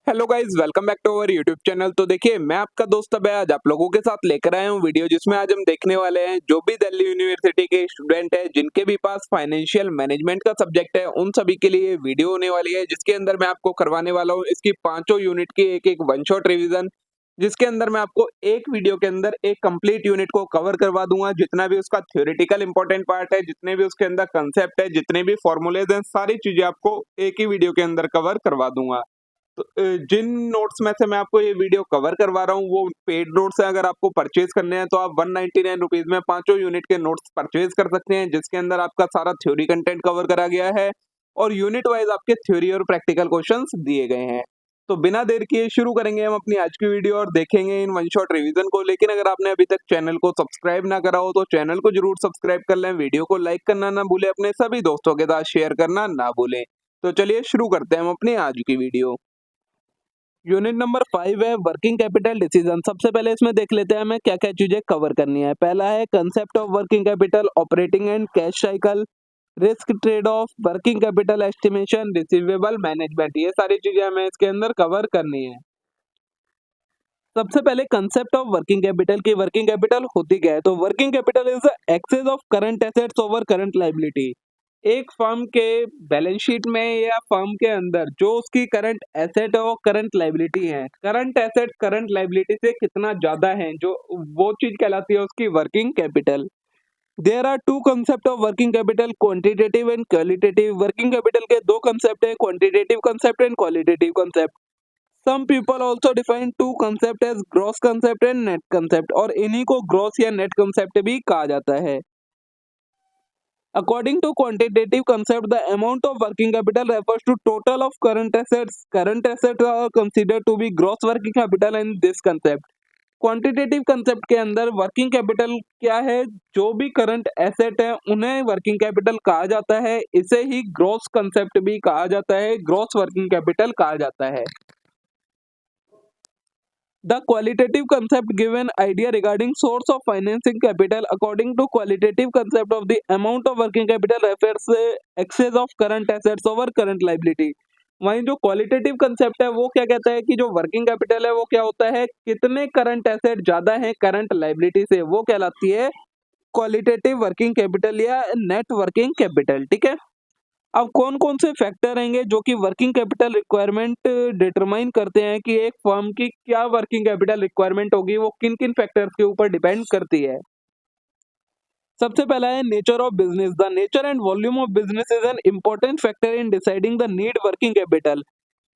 Hello guys, welcome back to our YouTube channel. तो देखिए, मैं आपका दोस्त अभय आज आप लोगों के साथ लेकर आया हूँ वीडियो, जिसमें आज हम देखने वाले हैं जो भी दिल्ली यूनिवर्सिटी के स्टूडेंट हैं जिनके भी पास फाइनेंशियल मैनेजमेंट का सब्जेक्ट है, उन सभी के लिए वीडियो होने वाली है, जिसके अंदर मैं आपको करवाने वाला हूँ इसकी पांचों यूनिट की एक एक वन शॉट रिवीजन। जिसके अंदर मैं आपको एक वीडियो के अंदर एक कंप्लीट यूनिट को कवर करवा दूंगा। जितना भी उसका थ्योरेटिकल इंपॉर्टेंट पार्ट है, जितने भी उसके अंदर कंसेप्ट है, जितने भी फॉर्मूलेज हैं, सारी चीजें आपको एक ही वीडियो के अंदर कवर करवा दूंगा। तो जिन नोट्स में से मैं आपको ये वीडियो कवर करवा रहा हूँ वो पेड नोट्स हैं। अगर आपको परचेज करने हैं तो आप 199 रुपीज में पांचों यूनिट के नोट्स परचेज कर सकते हैं, जिसके अंदर आपका सारा थ्योरी कंटेंट कवर करा गया है और यूनिट वाइज आपके थ्योरी और प्रैक्टिकल क्वेश्चंस दिए गए हैं। तो बिना देर किए शुरू करेंगे हम अपनी आज की वीडियो और देखेंगे इन वन शॉट रिवीजन को। लेकिन अगर आपने अभी तक चैनल को सब्सक्राइब ना करा हो तो चैनल को जरूर सब्सक्राइब कर लें, वीडियो को लाइक करना ना भूलें, अपने सभी दोस्तों के साथ शेयर करना ना भूलें। तो चलिए शुरू करते हैं हम अपनी आज की वीडियो। यूनिट नंबर 5 है वर्किंग कैपिटल डिसीजन। सबसे पहले इसमें देख लेते हैं हमें क्या क्या चीजें कवर करनी है। पहला है concept of working capital, operating and cash cycle, risk trade off, working capital estimation, receivable management. ये सारी चीजें हमें इसके अंदर कवर करनी है। सबसे पहले कंसेप्ट ऑफ वर्किंग कैपिटल की वर्किंग कैपिटल होती क्या है। तो working capital is the excess of current assets over current liability. एक फर्म के बैलेंस शीट में या फर्म के अंदर जो उसकी करंट एसेट और करंट लायबिलिटी है, करंट एसेट करंट लायबिलिटी से कितना ज्यादा है, जो वो चीज कहलाती है उसकी working capital. There are two concept of working capital, quantitative and qualitative. Working capital के दो कंसेप्ट है, quantitative concept and qualitative concept. Some people also define two concept as gross concept and net concept, और इन्हीं को gross या net concept भी कहा जाता है। According to quantitative concept, the amount of working capital refers to total of current assets. Current assets are considered to be gross working capital in this concept. Quantitative concept के अंदर working capital क्या है, जो भी current asset है उन्हें working capital कहा जाता है। इसे ही ग्रॉस कंसेप्ट भी कहा जाता है, ग्रॉस वर्किंग कैपिटल कहा जाता है। The qualitative concept give an idea regarding source of financing capital. According to qualitative concept of the amount of working capital refers excess of current assets over current liability. वहीं जो qualitative concept है वो क्या कहता है कि जो working capital है वो क्या होता है, कितने करंट एसेट ज्यादा है करंट लायबिलिटी से, वो कहलाती है क्वालिटेटिव वर्किंग कैपिटल या नेट वर्किंग कैपिटल। ठीक है। अब कौन कौन से फैक्टर रहेंगे जो कि वर्किंग कैपिटल रिक्वायरमेंट डिटरमाइन करते हैं कि एक फर्म की क्या वर्किंग कैपिटल रिक्वायरमेंट होगी, वो किन किन फैक्टर्स के ऊपर डिपेंड करती है। सबसे पहला है nature of business. The nature and volume of business is an important factor in deciding the need working capital.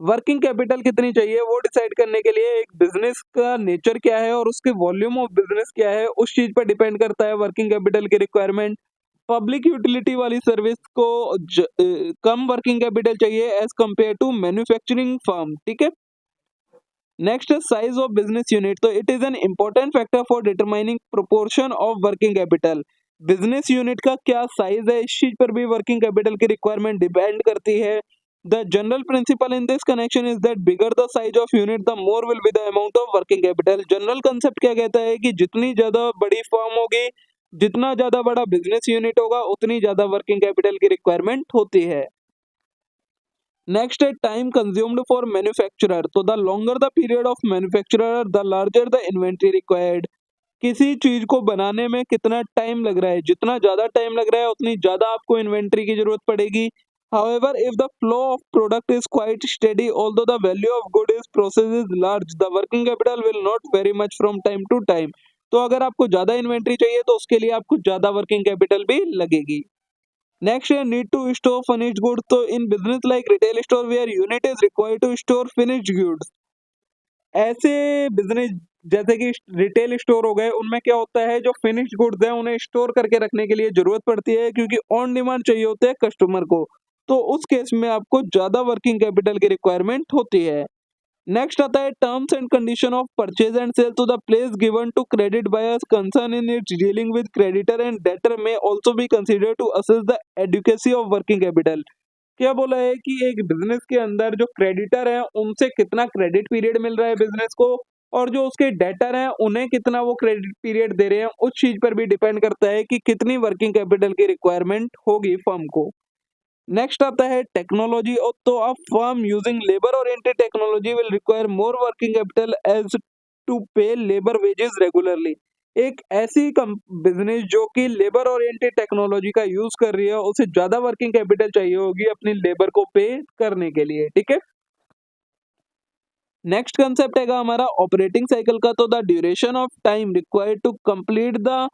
Working capital कितनी चाहिए वो डिसाइड करने के लिए एक बिजनेस का नेचर क्या है और उसके वॉल्यूम ऑफ बिजनेस क्या है, उस चीज पर डिपेंड करता है वर्किंग कैपिटल की रिक्वायरमेंट। पब्लिक यूटिलिटी वाली सर्विस को कम वर्किंग कैपिटल चाहिए as compare to manufacturing firm. ठीक है। नेक्स्ट है साइज ऑफ बिजनेस यूनिट। तो it is an important factor for determining proportion of working capital. Business unit का क्या साइज है, इस चीज पर भी वर्किंग कैपिटल की रिक्वायरमेंट डिपेंड करती है। The general principle in this connection is that bigger the size of unit the more will be the amount of working capital. General concept क्या कहता है कि जितनी ज्यादा बड़ी फर्म होगी, जितना ज्यादा बड़ा बिजनेस यूनिट होगा, उतनी ज्यादा वर्किंग कैपिटल की रिक्वायरमेंट होती है। नेक्स्ट है टाइम कंज्यूम्ड फॉर मैन्युफैक्चरर। तो the longer the period of manufacturer the larger the inventory required. किसी चीज को बनाने में कितना टाइम लग रहा है, जितना ज्यादा टाइम लग रहा है उतनी ज्यादा आपको इन्वेंट्री की जरूरत पड़ेगी। However, if the flow of product is quite steady, although the value of good is process is large, the working capital will not vary much from time to time. तो अगर आपको ज्यादा इन्वेंट्री चाहिए तो उसके लिए आपको ज्यादा वर्किंग कैपिटल भी लगेगी। नेक्स्ट है need to store finished goods. तो in business like retail store where unit is required to store finished goods. ऐसे बिजनेस जैसे कि रिटेल स्टोर हो गए, उनमें क्या होता है, जो फिनिश्ड गुड्स है उन्हें स्टोर करके रखने के लिए जरूरत पड़ती है, क्योंकि ऑन डिमांड चाहिए होते हैं कस्टमर को। तो उस केस में आपको ज्यादा वर्किंग कैपिटल की रिक्वायरमेंट होती है। नेक्स्ट आता है terms and condition of purchase and sale. तो the place given to credit buyers concern in its dealing with creditor and debtor may also be considered to assess the adequacy of working capital. क्या बोला है कि एक business के अंदर जो creditor है उनसे कितना क्रेडिट पीरियड मिल रहा है बिजनेस को, और जो उसके डेटर हैं उन्हें कितना वो क्रेडिट पीरियड दे रहे हैं, उस चीज पर भी डिपेंड करता है कि कितनी वर्किंग कैपिटल की रिक्वायरमेंट होगी फर्म को। नेक्स्ट आता है टेक्नोलॉजी। और तो a firm using labour oriented technology will require more working capital as to pay labour wages regularly. एक ऐसी बिजनेस जो कि लेबर ओरिएंटेड टेक्नोलॉजी का यूज कर रही है, उसे ज्यादा वर्किंग कैपिटल चाहिए होगी अपनी लेबर को पे करने के लिए, ठीक है। नेक्स्ट कंसेप्ट है हमारा ऑपरेटिंग साइकिल का। तो the duration of time required to complete the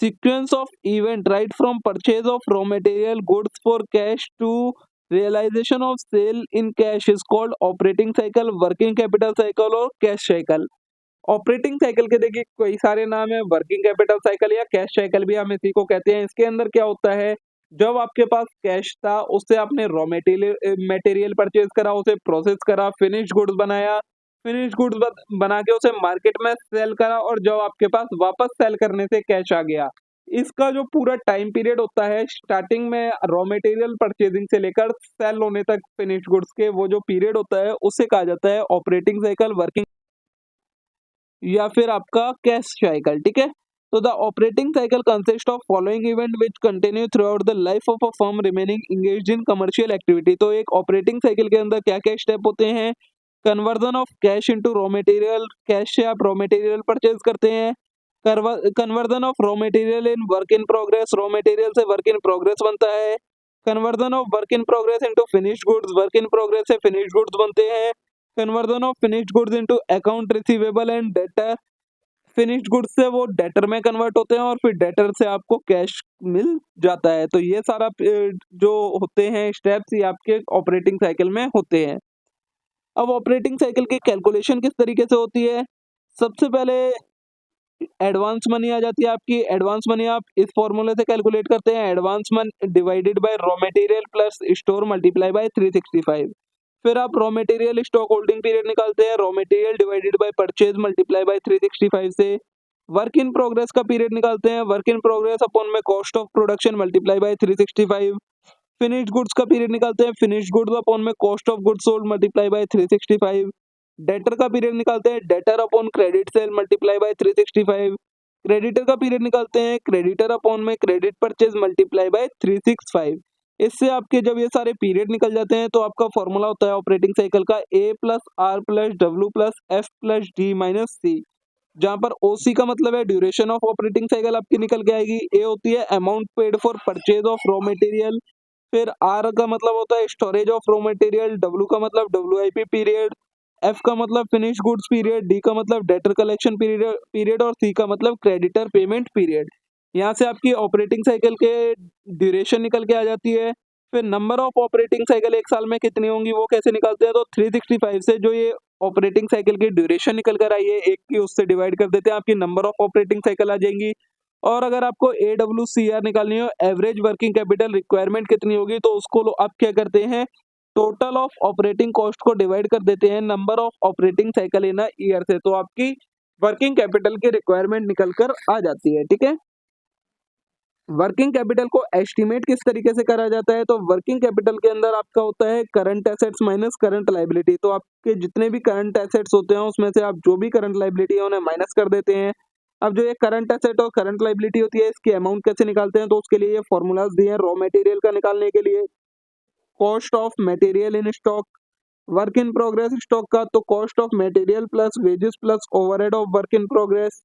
sequence of event right from purchase of raw material goods for cash to realization of sale in cash is called operating cycle, working capital cycle और cash cycle। Operating cycle के देखिए कई सारे नाम है, working capital cycle या cash cycle भी हम इसी को कहते हैं। इसके अंदर क्या होता है, जब आपके पास कैश था उससे आपने रॉ मटेरियल मटेरियल परचेज करा, उसे प्रोसेस करा, फिनिश गुड्स बनाया, फिनिश गुड्स बना के उसे मार्केट में सेल करा, और जब आपके पास वापस सेल करने से कैश आ गया, इसका जो पूरा टाइम पीरियड होता है स्टार्टिंग में रॉ मटेरियल परचेजिंग से लेकर सेल होने तक फिनिश गुड्स के, वो जो पीरियड होता है उसे कहा जाता है ऑपरेटिंग साइकिल, वर्किंग या फिर आपका कैश साइकिल, ठीक है। तो the operating cycle consist of following event which continue through out the life of a firm remaining engaged in commercial activity. तो एक ऑपरेटिंग साइकिल के अंदर क्या क्या स्टेप होते हैं, conversion of cash into raw material, cash से आप रॉ मटेरियल परचेज करते हैं, conversion of raw material in work in progress, raw material से वर्क इन प्रोग्रेस बनता है, conversion of work in progress into finished goods, work in progress से finished goods बनते हैं, conversion of finished goods into account receivable and debtor, finished goods से वो debtor में convert होते हैं और फिर डेटर से आपको कैश मिल जाता है। तो ये सारा जो होते हैं स्टेप्स, ये आपके ऑपरेटिंग साइकिल में होते हैं। अब ऑपरेटिंग साइकिल की कैलकुलेशन किस तरीके से होती है, सबसे पहले एडवांस मनी आ जाती है आपकी। एडवांस मनी आप इस फॉर्मूले से कैलकुलेट करते हैं, advance money divided by raw material plus store multiply by 365। फिर आप raw material stock holding period निकालते हैं, raw material divided by purchase multiply by 365 से। वर्क इन प्रोग्रेस का पीरियड निकालते हैं, वर्क इन प्रोग्रेस अपॉन में cost of production multiply by 365। Finished goods का पीरियड निकालते हैं, फिनिश्ड गुड्स अपॉन में cost of goods sold multiply by 365। Debtor का पीरियड निकालते हैं, debtor upon credit sale multiply by 365। Creditor का पीरियड निकालते हैं, क्रेडिटर अपॉन में क्रेडिट परचेज मल्टीप्लाई बाय 365। इससे आपके जब ये सारे पीरियड निकल जाते हैं तो आपका फॉर्मूला होता है ऑपरेटिंग साइकिल का A plus R plus W plus F plus D minus C, जहां पर ओसी का मतलब है ड्यूरेशन ऑफ ऑपरेटिंग साइकिल आपकी निकल के आएगी, ए होती है amount paid for purchase of raw material, फिर आर का मतलब होता है storage of raw material, W का मतलब डब्ल्यूआईपी पीरियड, एफ का मतलब फिनिश गुड्स पीरियड, डी का मतलब डेटर कलेक्शन पीरियड और सी का मतलब क्रेडिटर पेमेंट पीरियड। यहाँ से आपकी ऑपरेटिंग साइकिल के ड्यूरेशन निकल के आ जाती है। फिर नंबर ऑफ ऑपरेटिंग साइकिल एक साल में कितनी होंगी वो कैसे निकालते हैं, तो 365 से जो ये ऑपरेटिंग साइकिल की ड्यूरेशन निकल कर आई है एक की, उससे डिवाइड कर देते हैं, आपकी नंबर ऑफ ऑपरेटिंग साइकिल आ जाएंगी। और अगर आपको AWCR निकालनी हो, एवरेज वर्किंग कैपिटल रिक्वायरमेंट कितनी होगी, तो उसको आप क्या करते हैं, टोटल ऑफ ऑपरेटिंग कॉस्ट को डिवाइड कर देते हैं number of operating cycle in a year से, तो आपकी वर्किंग कैपिटल की रिक्वायरमेंट निकल कर आ जाती है, ठीक है। वर्किंग कैपिटल को एस्टिमेट किस तरीके से करा जाता है, तो वर्किंग कैपिटल के अंदर आपका होता है current assets minus current liability. तो आपके जितने भी करंट एसेट्स होते हैं उसमें से आप जो भी करंट लायबिलिटी है उन्हें माइनस कर देते हैं। अब जो ये करंट एसेट और करंट लायबिलिटी होती है इसकी अमाउंट कैसे निकालते हैं, तो उसके लिए ये फॉर्मूलाज दिए हैं। रॉ मटेरियल का निकालने के लिए cost of material in stock, work in progress stock का तो cost of material plus wages plus overhead of work in progress,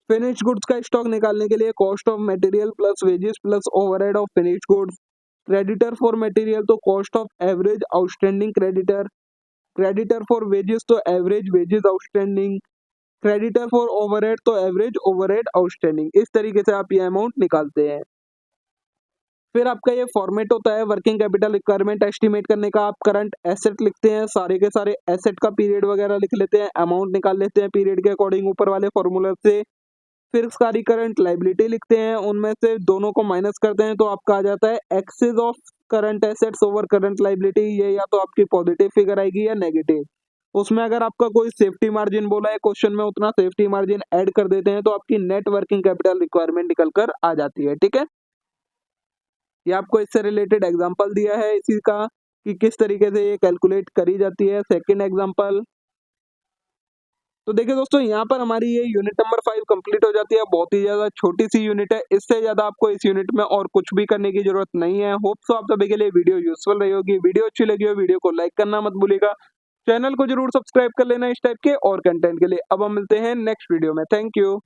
finish goods का स्टॉक निकालने के लिए cost of material plus wages plus overhead of finish goods, creditor for material तो cost of average outstanding creditor, creditor for wages तो average wages outstanding, creditor for overhead तो average overhead outstanding. इस तरीके से आप ये अमाउंट निकालते हैं। फिर आपका ये फॉर्मेट होता है वर्किंग कैपिटल रिक्वायरमेंट एस्टिमेट करने का। आप करंट एसेट लिखते हैं, सारे के सारे एसेट का पीरियड वगैरह लिख लेते हैं, अमाउंट निकाल लेते हैं पीरियड के अकॉर्डिंग ऊपर वाले फॉर्मूला से। फिर सारी करंट लायबिलिटी लिखते हैं, उनमें से दोनों को माइनस करते हैं तो आपका आ जाता है excess of current assets over current liability. ये या तो आपकी पॉजिटिव फिगर आएगी या नेगेटिव। उसमें अगर आपका कोई सेफ्टी मार्जिन बोला है क्वेश्चन में, उतना सेफ्टी मार्जिन ऐड कर देते हैं तो आपकी नेट वर्किंग कैपिटल रिक्वायरमेंट निकल कर आ जाती है, ठीक है। ये आपको इससे रिलेटेड एग्जांपल दिया है इसी का कि किस तरीके से ये कैलकुलेट करी जाती है। सेकंड एग्जांपल, तो देखिए दोस्तों, यहाँ पर हमारी ये यूनिट नंबर 5 कंप्लीट हो जाती है। बहुत ही ज़्यादा छोटी सी यूनिट है, इससे ज़्यादा आपको इस यूनिट में और कुछ भी करने की ज़रूरत नहीं है। होप सो आप सभी के लिए वीडियो यूज़फुल रही होगी। वीडियो अच्छी लगी हो, वीडियो को लाइक करना मत भूलिएगा। चैनल को ज़रूर सब्सक्राइब कर लेना इस टाइप के और कंटेंट के लिए। अब हम मिलते हैं नेक्स्ट वीडियो में। Thank you.